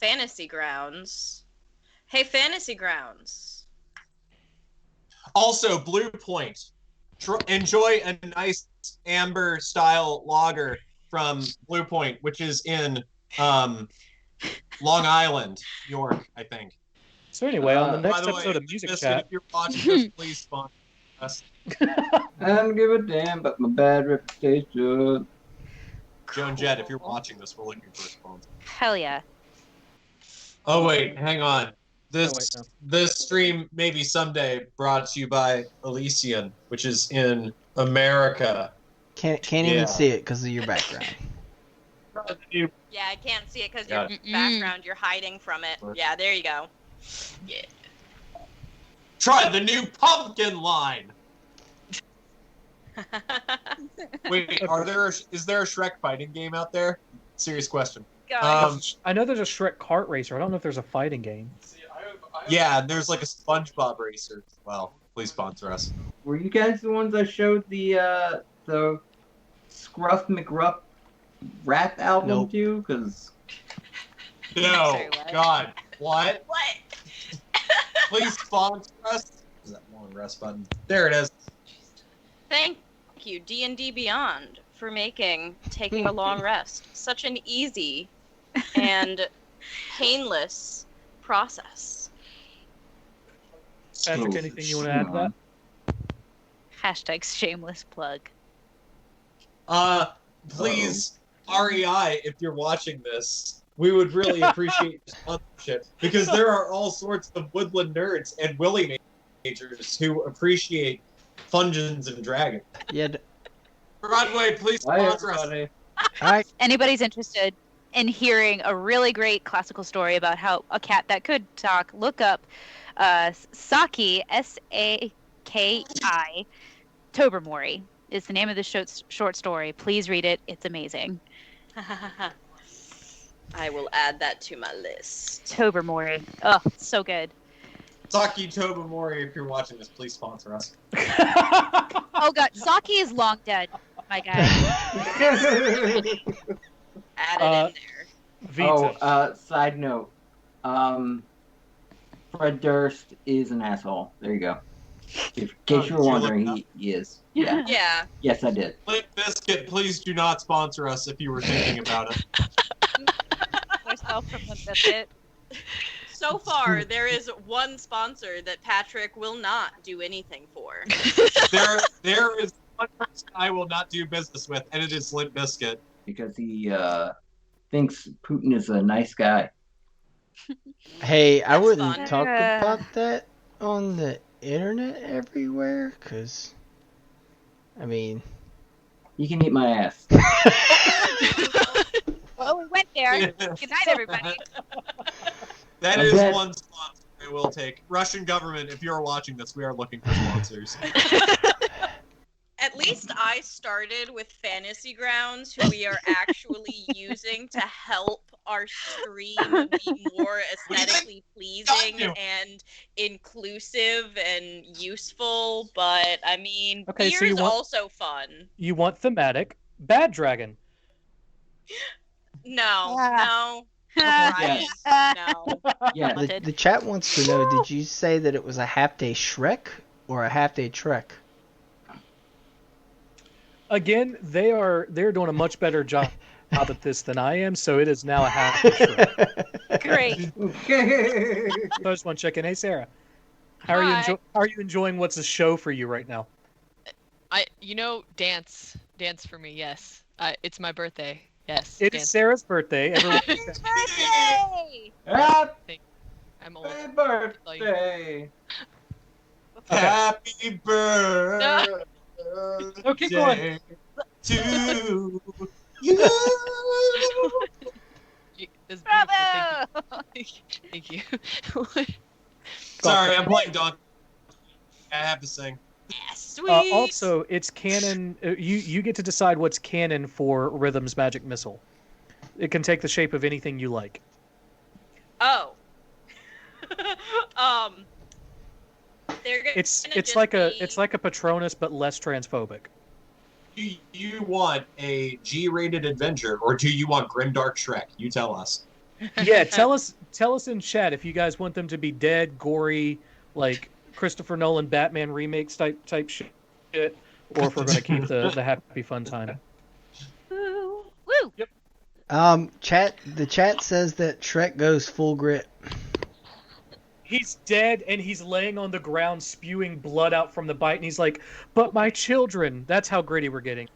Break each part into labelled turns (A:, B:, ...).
A: Fantasy Grounds. Hey, Fantasy Grounds.
B: Also, Blue Point. Enjoy a nice amber-style lager from Blue Point, which is in Long Island, York, I think.
C: So anyway, on the
B: By
C: next
B: the way,
C: episode of Music
B: Biscuit,
C: Chat,
B: if you're watching this, please sponsor us.
D: I don't give a damn about my bad reputation.
B: Joan Jett, if you're watching this, we're looking for a sponsor.
E: Hell yeah.
B: Oh wait, hang on. This
C: Oh, wait, no.
B: this stream maybe someday brought to you by Elysian, which is in America.
F: Can't
B: Yeah.
F: even see it because of your background.
A: Yeah, I can't see it because your
B: Got
A: background, you're hiding from it. Yeah, there you go.
B: Yeah. Try the new pumpkin line. Wait, is there a Shrek fighting game out there? Serious question.
C: I know there's a Shrek kart racer. I don't know if there's a fighting game.
B: Yeah, and there's like a SpongeBob racer as well. Please sponsor us.
D: Were you guys the ones I showed the Scruff McRuff rap album
F: Nope.
D: to? Because
B: No,
E: Sorry, what?
B: God, what?
A: What?
B: Please sponsor us. Is that long rest button? There it is.
A: Thank you, D&D Beyond, for making taking a long rest such an easy and painless process.
C: Patrick, anything you want to add to that?
E: Hashtag shameless plug.
B: Please, REI, if you're watching this, we would really appreciate your sponsorship because there are all sorts of woodland nerds and willy majors who appreciate Dungeons and Dragons.
F: Yeah.
B: Broadway, please
D: Bye,
B: sponsor us.
D: everybody.
F: All right.
E: Anybody's interested in hearing a really great classical story about how a cat that could talk, look up Saki, S-A-K-I, Tobermory is the name of the short story. Please read it. It's amazing.
A: I will add that to my list.
E: Tobermory. Oh, so good.
B: Saki Tobamori, if you're watching this, please sponsor us.
E: Oh god, Saki is long dead, my guy.
A: Add it in there.
C: Vita.
D: Side note. Fred Durst is an asshole. There you go. In case you were wondering, he is. Yeah.
A: Yeah.
D: Yes, I did.
B: Limp Biscuit, please do not sponsor us if you were thinking about it.
E: Myself from the biscuit.
A: So far, there is one sponsor that Patrick will not do anything for.
B: There is one person I will not do business with, and it is Limp Biscuit.
D: Because he thinks Putin is a nice guy.
F: Hey, I
A: That's
F: wouldn't
A: fun.
F: talk about that on the internet everywhere, because, I mean...
D: You can eat my ass.
E: Well, we went there. Good night, everybody.
B: That
D: I
B: is
D: bet.
B: one sponsor I will take. Russian government, if you're watching this, we are looking for sponsors.
A: At least I started with Fantasy Grounds, who we are actually using to help our stream be more aesthetically pleasing and inclusive and useful. But, I mean,
C: Okay,
A: beer
C: so you
A: is
C: want-
A: also fun.
C: You want thematic? Bad Dragon.
A: No,
E: Ah.
A: no. Right. No.
D: Yeah.
F: The chat wants to know, did you say that it was a half-day Shrek or a half-day Trek?
C: Again, they're doing a much better job at this than I am, so it is now a half day Shrek.
E: Great.
C: So I just want to check in. Hey, Sarah, how
E: Hi.
C: are you enjoying what's a show for you right now?
G: Dance for me. Yes, it's my birthday. Yes,
C: It is
G: dance.
C: Sarah's birthday. Everyone,
E: Birthday!
D: Happy
G: I'm old.
D: birthday!
B: Happy birthday
C: Oh, keep going.
B: to you.
G: This is beautiful.
E: Bravo!
G: Thank you.
B: Sorry, I'm playing Donkey. I have to sing.
A: Yeah, sweet.
C: Also, it's canon. You get to decide what's canon for Rhythm's Magic Missile. It can take the shape of anything you like.
A: Oh. They're gonna
C: It's
A: just
C: like
A: be-
C: a Patronus but less transphobic.
B: Do you want a G-rated adventure, or do you want grimdark Shrek? You tell us.
C: Yeah, tell us in chat if you guys want them to be dead, gory, like Christopher Nolan Batman remakes type shit, or if we're gonna keep the happy fun time.
E: Woo! Woo!
C: Yep.
F: The chat says that Shrek goes full grit.
C: He's dead and he's laying on the ground spewing blood out from the bite, and he's like, "But my children." That's how gritty we're getting.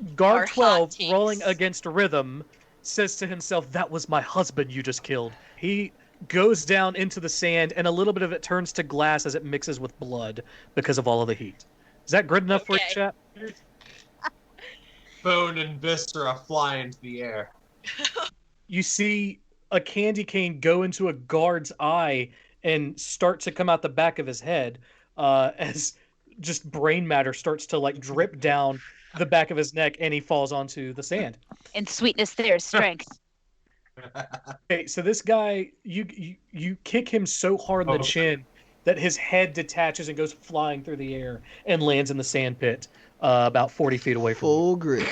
A: Our
C: Guard
A: hot
C: 12,
A: takes.
C: rolling against Rhythm, says to himself, "That was my husband you just killed." He goes down into the sand, and a little bit of it turns to glass as it mixes with blood because of all of the heat. Is that good enough for you,
A: Okay.
C: chat?
B: Bone and viscera fly into the air.
C: You see a candy cane go into a guard's eye and start to come out the back of his head as just brain matter starts to like drip down the back of his neck, and he falls onto the sand.
E: And sweetness there is strength.
C: Okay, so this guy, you kick him so hard in the chin that his head detaches and goes flying through the air and lands in the sand pit about 40 feet away from you.
F: Full grit.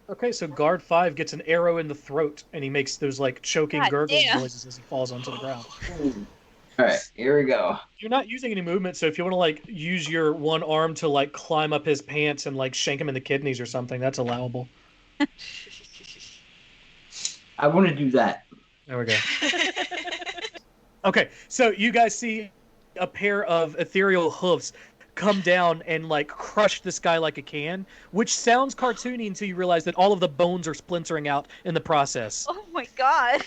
C: Okay, so guard 5 gets an arrow in the throat, and he makes those like choking
E: God
C: gurgling
E: damn.
C: noises as he falls onto the ground.
D: Alright, here we go.
C: You're not using any movement, so if you want to like use your one arm to like climb up his pants and like shank him in the kidneys or something, that's allowable.
D: I want to do that.
C: There we go. Okay, so you guys see a pair of ethereal hoofs come down and like crush this guy like a can, which sounds cartoony until you realize that all of the bones are splintering out in the process.
E: Oh my god.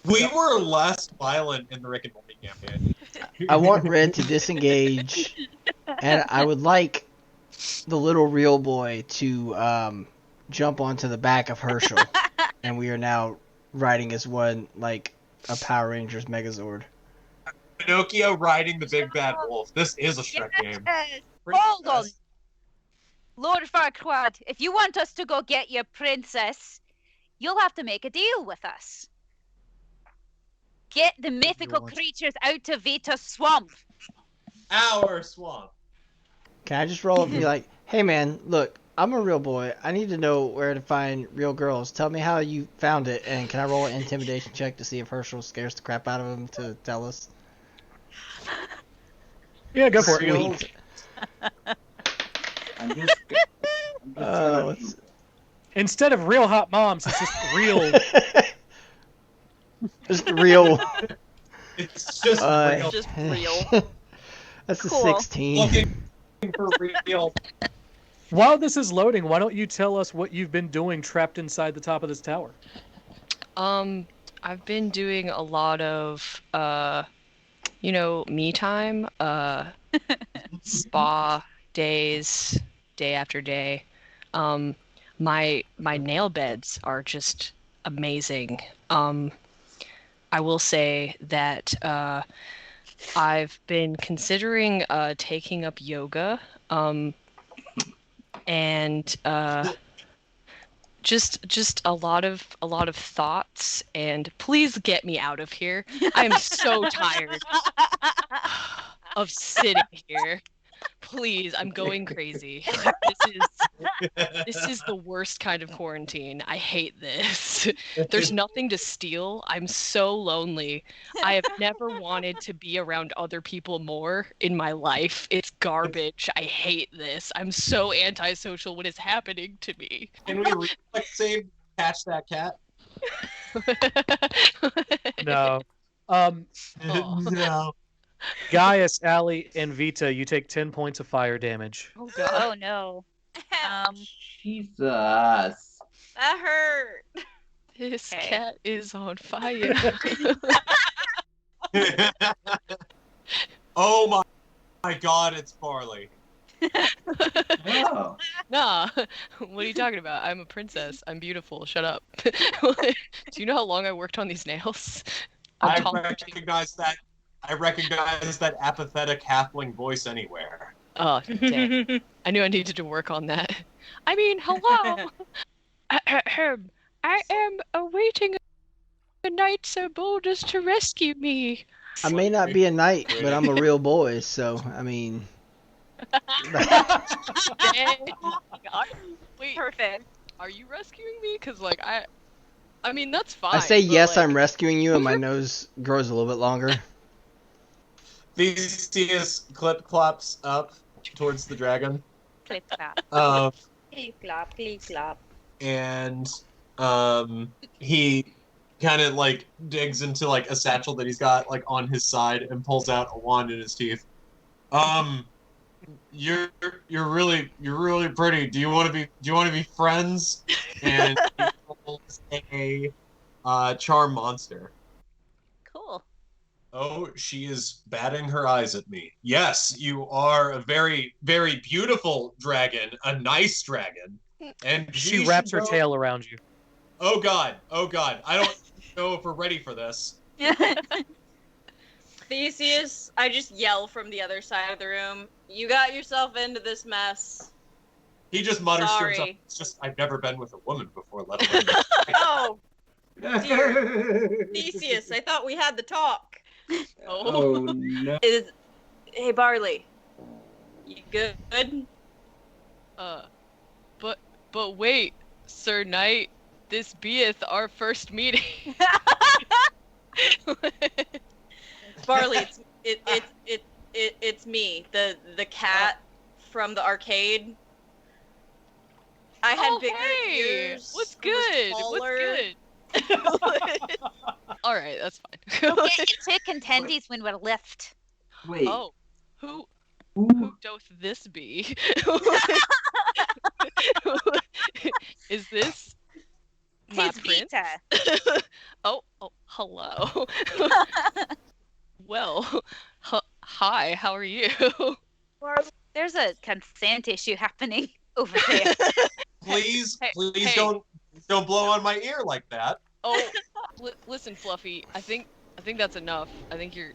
B: We were less violent in the Rick and Morty campaign.
F: I want Red to disengage, and I would like the little real boy to jump onto the back of Herschel, and we are now riding as one, like a Power Rangers Megazord.
B: Pinocchio riding the big bad wolf. This is a Shrek game.
E: Yes. Hold on. Lord Farquaad, if you want us to go get your princess, you'll have to make a deal with us. Get the mythical
F: Lord.
E: creatures out of Vita's swamp.
B: Our swamp.
F: Can I just roll up and be like, hey man, look, I'm a real boy. I need to know where to find real girls. Tell me how you found it, and can I roll an intimidation check to see if Herschel scares the crap out of him to tell us?
C: Yeah, go for it.
F: Sweet.
D: I'm just gonna-
C: Instead of real hot moms, it's just real.
F: Just real.
B: It's just real.
A: Just real.
F: That's a
E: Cool.
F: 16.
B: Looking for real.
C: While this is loading, why don't you tell us what you've been doing trapped inside the top of this tower?
G: I've been doing a lot of me time, spa days, day after day. My nail beds are just amazing. I will say that I've been considering taking up yoga, and just a lot of thoughts, and please get me out of here. I am so tired of sitting here. Please, I'm going crazy. This is the worst kind of quarantine. I hate this. There's nothing to steal. I'm so lonely. I have never wanted to be around other people more in my life. It's garbage. I hate this. I'm so antisocial. What is happening to me?
B: Can we save Catch That Cat?
C: No.
G: Oh.
B: No.
C: Gaius, Ali, and Vita, you take 10 points of fire damage.
G: Oh god.
E: Oh no.
D: Jesus.
A: That hurt.
G: This
E: Okay.
G: cat is on fire.
B: Oh my god, it's Barley.
D: Oh.
G: Nah, what are you talking about? I'm a princess. I'm beautiful. Shut up. Do you know how long I worked on these nails? I'm
B: I
G: taller too.
B: recognize that apathetic halfling voice anywhere.
G: Oh, dang. I knew I needed to work on that. I mean, hello. I am awaiting a knight so bold as to rescue me.
F: I may not be a knight, but I'm a real boy, so, I mean...
G: Dang. Wait,
E: Perfect.
G: are you rescuing me? Because, like, I I mean, that's fine.
F: I say
G: but,
F: yes,
G: like,
F: I'm rescuing you, and my nose grows a little bit longer.
B: Theseus clip clops up towards the dragon.
E: Clip clap.
A: Clip clop, clip clop.
B: And he kind of like digs into like a satchel that he's got like on his side and pulls out a wand in his teeth. You're really pretty. Do you want to be friends? And he pulls a charm monster.
E: Cool.
B: Oh, she is batting her eyes at me. Yes, you are a very, very beautiful dragon, a nice dragon. And
C: She wraps her tail around you.
B: Oh God. I don't know if we're ready for this.
A: Theseus, I just yell from the other side of the room. You got yourself into this mess.
B: He just mutters to
A: Sorry.
B: himself. It's just I've never been with a woman before, let alone.
A: Oh, dear. Theseus, I thought we had the talk.
D: Oh no.
A: Hey, Barley. You good?
G: But wait, Sir Knight, this beeth our first meeting.
A: Barley, it's me, the cat from the arcade. I had bigger ears.
G: What's
A: who was
G: good?
A: taller.
G: All right, that's fine.
E: We'll get you to contendies when we're lift.
D: Wait.
G: Oh, who
D: Who?
G: doth this be? Is this my
E: Tis
G: prince?
E: Vita.
G: Oh, hello. Well, hi. How are you?
E: There's a consent issue happening over there.
B: Please
G: Hey.
B: don't blow on my ear like that.
G: Oh, listen, Fluffy. I think that's enough. I think you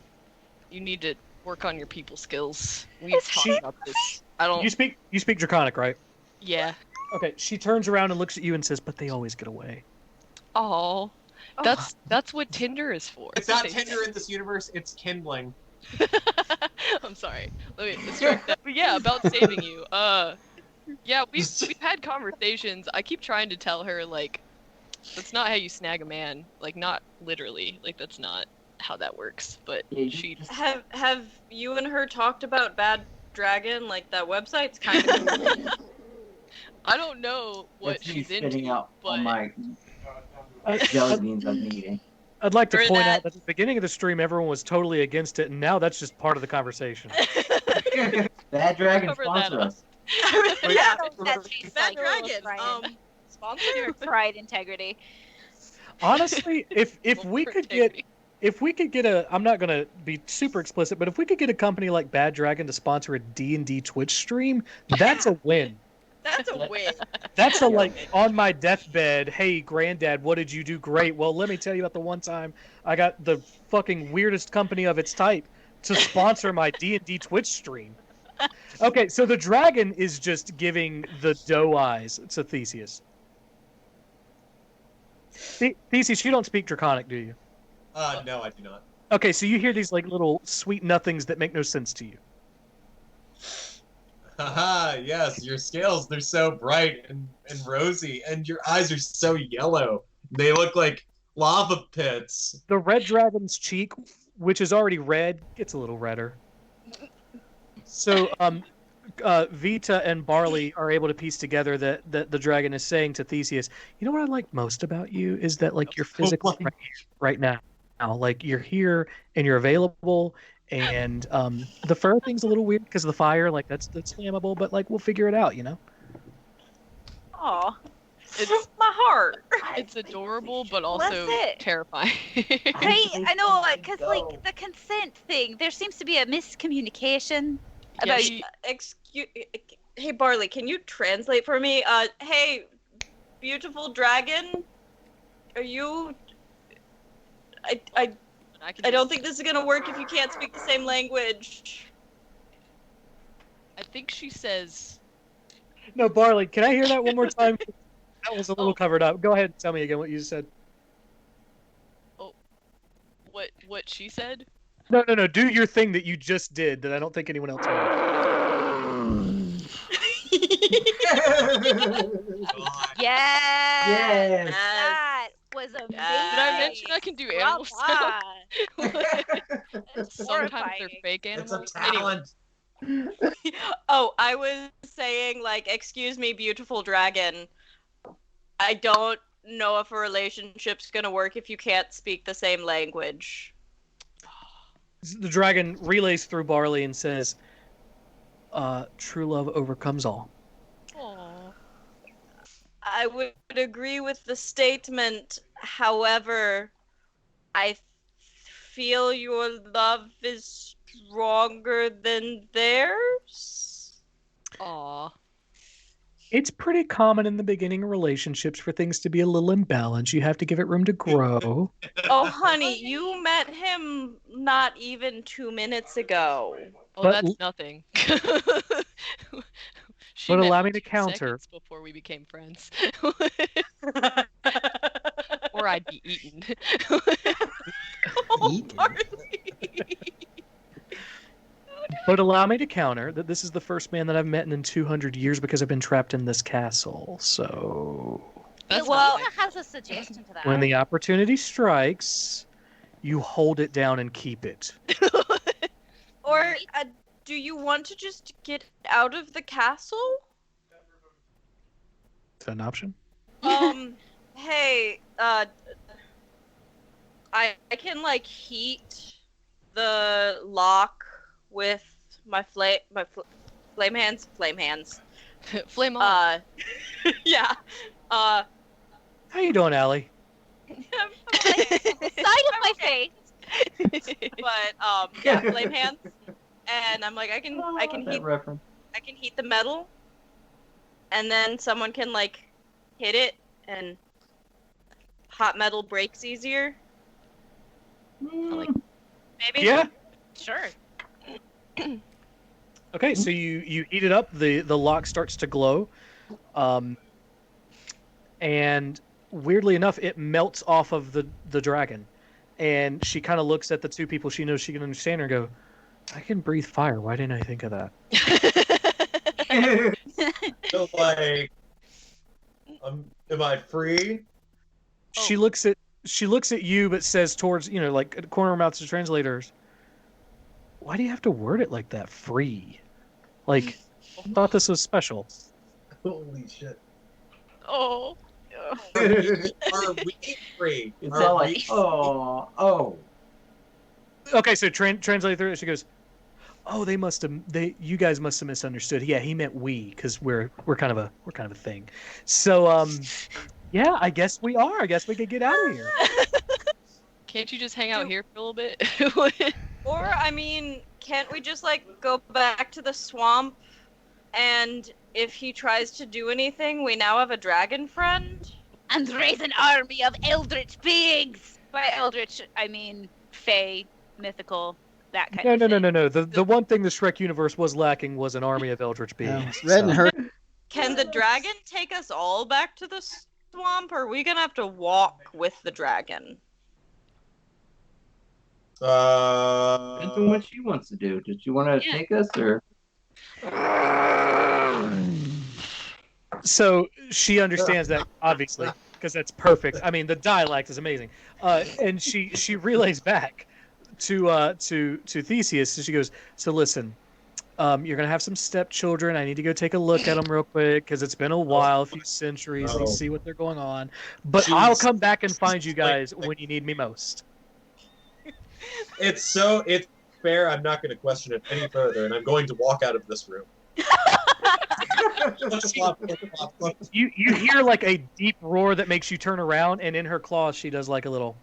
G: need to work on your people skills. We've talked about this. I don't.
C: You speak Draconic, right?
G: Yeah.
C: Okay. She turns around and looks at you and says, "But they always get away."
G: Oh, that's what Tinder is for.
B: It's not Tinder in this universe. It's kindling.
G: I'm sorry. Let's strike that. But yeah, about saving you. Yeah, we've had conversations. I keep trying to tell her like, that's not how you snag a man. Like, not literally. Like, that's not how that works. But
D: Yeah,
G: she.
A: Have you and her talked about Bad Dragon? Like, that website's kind of cool.
G: I don't know what
D: That's me
G: she's
D: spitting
G: into,
D: out
G: but
D: all my
C: I-
D: jelly beans I'm eating.
C: I'd like to
A: For
C: point
A: that-
C: out that at the beginning of the stream, everyone was totally against it, and now that's just part of the conversation.
D: Bad Dragon
G: Cover that
D: sponsor
G: up.
D: us.
A: Yeah,
E: That tastes
A: Bad
E: like
A: Dragon.
E: Brian.
A: Sponsor.
E: Your pride integrity.
C: Honestly, if we could get a, I'm not gonna be super explicit, but if we could get a company like Bad Dragon to sponsor a D&D Twitch stream, that's a win.
A: That's a win.
C: That's a like on my deathbed, hey granddad, what did you do? Great. Well, let me tell you about the one time I got the fucking weirdest company of its type to sponsor my D&D Twitch stream. Okay, so the dragon is just giving the doe eyes to Theseus. Theseus, you don't speak Draconic, do you?
B: No, I do not.
C: Okay, so you hear these like little sweet nothings that make no sense to you.
B: Haha, yes, your scales, they're so bright and rosy, and your eyes are so yellow. They look like lava pits.
C: The red dragon's cheek, which is already red, gets a little redder. So, Vita and Barley are able to piece together that the dragon is saying to Theseus, you know what I like most about you is that like you're physically right here, right now. Like you're here and you're available, and the fur thing's a little weird because of the fire. Like that's flammable, but like we'll figure it out, you know.
A: Aw,
G: It's
A: my heart.
G: it's adorable, but
E: What's
G: also
E: it?
G: terrifying.
E: Right? I know, because like the consent thing, there seems to be a miscommunication
G: Yeah,
E: about.
G: she-
A: Excuse. Hey, Barley, can you translate for me? Hey, beautiful dragon, are you? I don't think this is gonna work if you can't speak the same language.
G: I think she says.
C: No, Barley, can I hear that one more time? That was a little
G: Oh.
C: covered up. Go ahead and tell me again what you said.
G: What she said?
C: No. Do your thing that you just did that I don't think anyone else heard.
B: God.
E: Yes,
D: Yes.
E: that was a
G: Did I mention I can do animal sound? Sometimes they're fake
B: It's
G: animals.
B: a talent.
A: Oh, I was saying, like, excuse me, beautiful dragon. I don't know if a relationship's gonna work if you can't speak the same language.
C: The dragon relays through Barley and says, true love overcomes all.
G: Aww.
A: I would agree with the statement. However, I feel your love is stronger than theirs.
G: Aww.
C: It's pretty common in the beginning of relationships for things to be a little imbalanced. You have to give it room to grow.
A: Oh, honey, you met him not even 2 minutes ago.
G: Oh,
C: But
G: that's
C: l-
G: nothing. She
C: But
G: met
C: allow
G: me
C: me to
G: 2
C: counter.
G: seconds before we became friends. Or I'd be eaten.
F: Eaten.
C: But allow me to counter that this is the first man that I've met in 200 years because I've been trapped in this castle. So
G: That's
A: Well-
G: nothing.
E: has a suggestion to that.
C: when the opportunity strikes, you hold it down and keep it.
A: Or do you want to just get out of the castle?
C: Is that an option?
A: Hey, I can like heat the lock with my flame hands.
G: Flame on.
A: Yeah.
C: How you doing, Allie?
E: Side of my face.
A: But yeah, flame hands. And I'm like, I can
D: that
A: heat
D: reference.
A: I can heat the metal, and then someone can like hit it, and hot metal breaks easier.
G: like-
A: Maybe.
C: Yeah.
A: Sure.
C: Okay, so you heat it up. The lock starts to glow, and weirdly enough, it melts off of the dragon. And she kind of looks at the two people she knows she can understand and go, I can breathe fire. Why didn't I think of that?
B: So, like, am I free?
C: She looks at you, but says towards like at corner mouths to translators. Why do you have to word it like that? Free, like I thought this was special.
B: Holy shit.
G: Oh.
B: Are we free?
D: It's
B: Are
D: all
B: we-
D: like, oh.
C: Okay, so translate through it. She goes, "Oh, you guys must have misunderstood. Yeah, he meant we, because we're kind of a thing. So yeah, I guess we are. I guess we could get out of here.
G: Can't you just hang out here for a little bit?
A: Or I mean, can't we just like go back to the swamp, and if he tries to do anything, we now have a dragon friend?
E: And raise an army of eldritch beings. By eldritch, I mean fey, mythical, that kind of thing.
C: No. The one thing the Shrek universe was lacking was an army of eldritch
F: No,
C: beings.
F: Red and her.
A: Can the dragon take us all back to the swamp, or are we gonna have to walk with the dragon?
D: Depends on what she wants to do. Does she want to take us, or?
C: So she understands that, obviously, because that's perfect. I mean, the dialect is amazing. And she relays back to Theseus. So she goes, so listen, you're gonna have some stepchildren. I need to go take a look at them real quick because it's been a while, a few centuries. Need to see what they're going on. But I'll come back and find you guys when you need me most.
B: It's fair. I'm not going to question it any further, and I'm going to walk out of this room.
C: You hear like a deep roar that makes you turn around, and in her claws she does like a little.